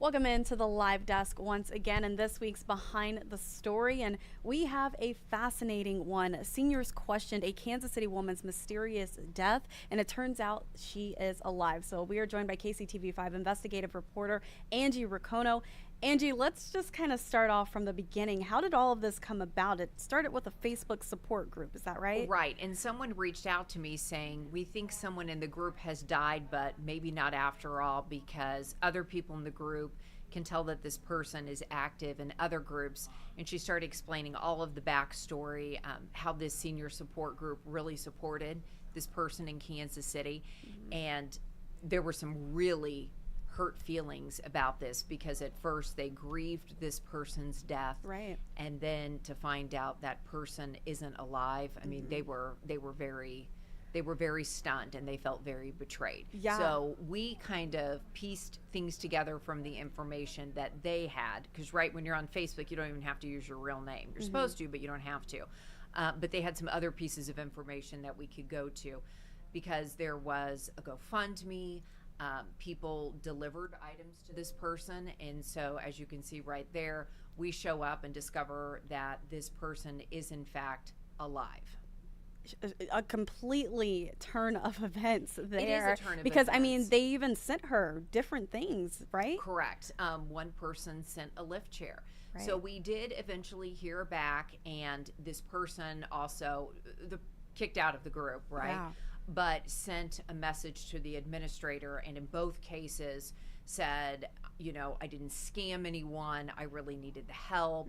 Welcome into the live desk once again, and this week's Behind the Story. And we have a fascinating one. Seniors questioned a Kansas City woman's mysterious death, and it turns out she is alive. So we are joined by KCTV5 investigative reporter Angine Ricono. Angie, let's just kind of start off from the beginning. How did all of this come about? It started with a Facebook support group, is that right? Right, and someone reached out to me saying, we think someone in the group has died, but maybe not after all, because other people in the group can tell that this person is active in other groups. And she started explaining all of the backstory, how this senior support group really supported this person in Kansas City. And there were some really hurt feelings about this, because at first they grieved this person's death, Right. and then to find out that person isn't alive. I mean, they were very stunned, and they felt very betrayed. Yeah. So we kind of pieced things together from the information that they had, because right when you're on Facebook, you don't even have to use your real name. You're supposed to, but you don't have to. But they had some other pieces of information that we could go to, because there was a GoFundMe. People delivered items to this person, and so as you can see right there, we show up and discover that this person is in fact alive. A completely turn of events there. It is a turn of because I mean, events. they even sent her different things, right? Correct. One person sent a lift chair. Right. So we did eventually hear back, and this person also kicked out of the group, right? Yeah. But sent a message to the administrator, and in both cases said, I didn't scam anyone. I really needed the help.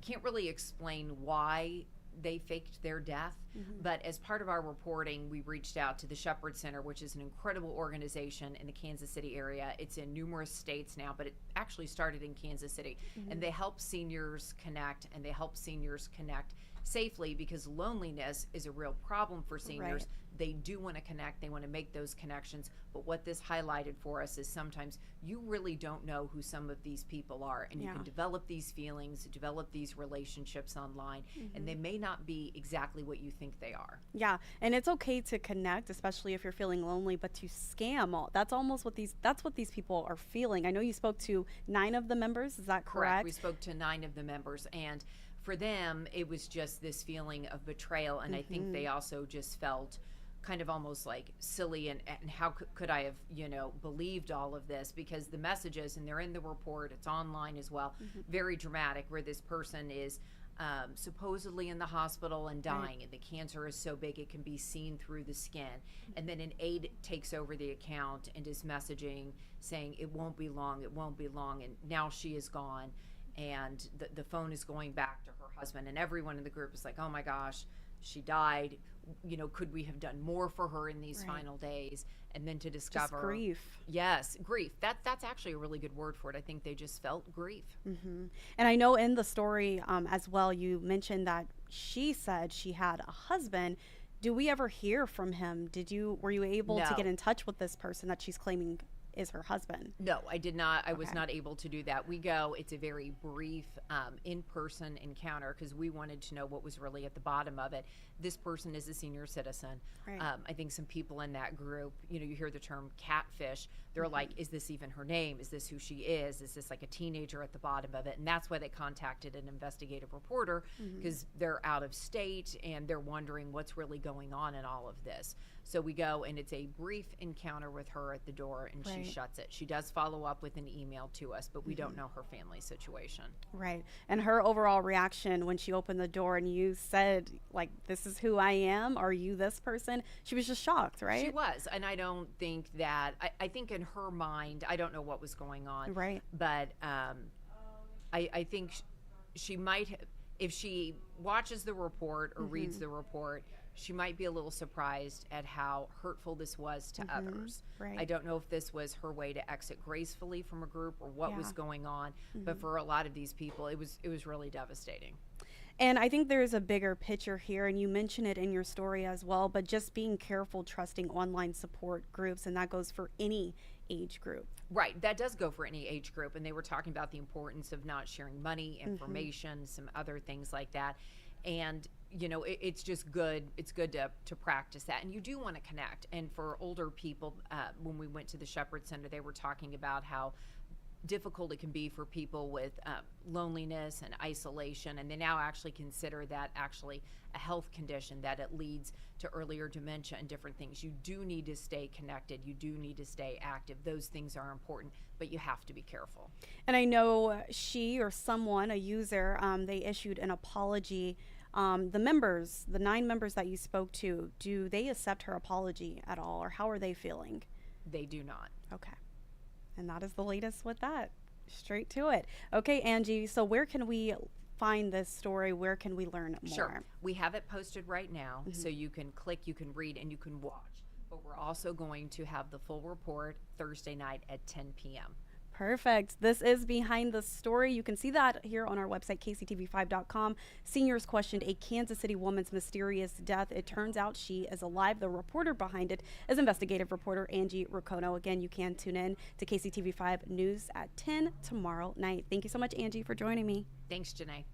Can't really explain why they faked their death. But as part of our reporting, we reached out to the Shepherd Center, which is an incredible organization in the Kansas City area. It's in numerous states now, but it actually started in Kansas City. And they help seniors connect, and they help seniors connect safely, because loneliness is a real problem for seniors. Right. They do want to connect, they want to make those connections, but what this highlighted for us is sometimes you really don't know who some of these people are, and you can develop these feelings, develop these relationships online, and they may not be exactly what you think they are. Yeah, and it's okay to connect, especially if you're feeling lonely, but to scam, that's almost what these people are feeling. I know you spoke to 9 of the members, is that correct? We spoke to 9 of the members, and for them, it was just this feeling of betrayal, and I think they also just felt kind of almost like silly, and how could I have, believed all of this, because the messages, and they're in the report, it's online as well, very dramatic, where this person is supposedly in the hospital and dying, and the cancer is so big it can be seen through the skin. And then an aide takes over the account and is messaging saying, it won't be long, and now she is gone. And the phone is going back to her husband, and everyone in the group is like, oh my gosh, she died. Could we have done more for her in these final days? And then to discover Just grief. Yes, grief. That's actually a really good word for it. I think they just felt grief. And I know in the story as well, you mentioned that she said she had a husband. Do we ever hear from him? Were you able to No. get in touch with this person that she's claiming is her husband? No, I did not. I was Okay. not able to do that. It's a very brief in-person encounter, because we wanted to know what was really at the bottom of it. This person is a senior citizen. Right. I think some people in that group, you hear the term catfish. They're like, is this even her name? Is this who she is? Is this like a teenager at the bottom of it? And that's why they contacted an investigative reporter, because they're out of state and they're wondering what's really going on in all of this. So we go, and it's a brief encounter with her at the door, and she shuts it. She does follow up with an email to us, but we don't know her family situation. Right. And her overall reaction when she opened the door and you said, like, this is who I am, are you this person? She was just shocked, right? She was, and I don't think that, I think in her mind, I don't know what was going on. Right. But I think she might, if she watches the report or reads the report, she might be a little surprised at how hurtful this was to others. Right. I don't know if this was her way to exit gracefully from a group or what was going on, but for a lot of these people, it was really devastating. And I think there's a bigger picture here, and you mention it in your story as well, but just being careful trusting online support groups, and that goes for any age group. Right, that does go for any age group, and they were talking about the importance of not sharing money, information, some other things like that. And it's just good. It's good to practice that, and you do want to connect. And for older people, when we went to the Shepherd Center, they were talking about how difficult it can be for people with loneliness and isolation, and they now actually consider that actually a health condition, that it leads to earlier dementia and different things. You do need to stay connected. You do need to stay active. Those things are important, but you have to be careful. And I know she or someone, a user, they issued an apology. The members, the 9 members that you spoke to, do they accept her apology at all, or how are they feeling? They do not. Okay. And that is the latest with that. Straight to it. Okay, Angie, so where can we find this story? Where can we learn more? Sure. We have it posted right now, so you can click, you can read, and you can watch. But we're also going to have the full report Thursday night at 10 p.m. Perfect. This is Behind the Story. You can see that here on our website, kctv5.com. Seniors questioned a Kansas City woman's mysterious death. It turns out she is alive. The reporter behind it is investigative reporter Angine Ricono. Again, you can tune in to KCTV5 News at 10 tomorrow night. Thank you so much, Angie, for joining me. Thanks, Janae.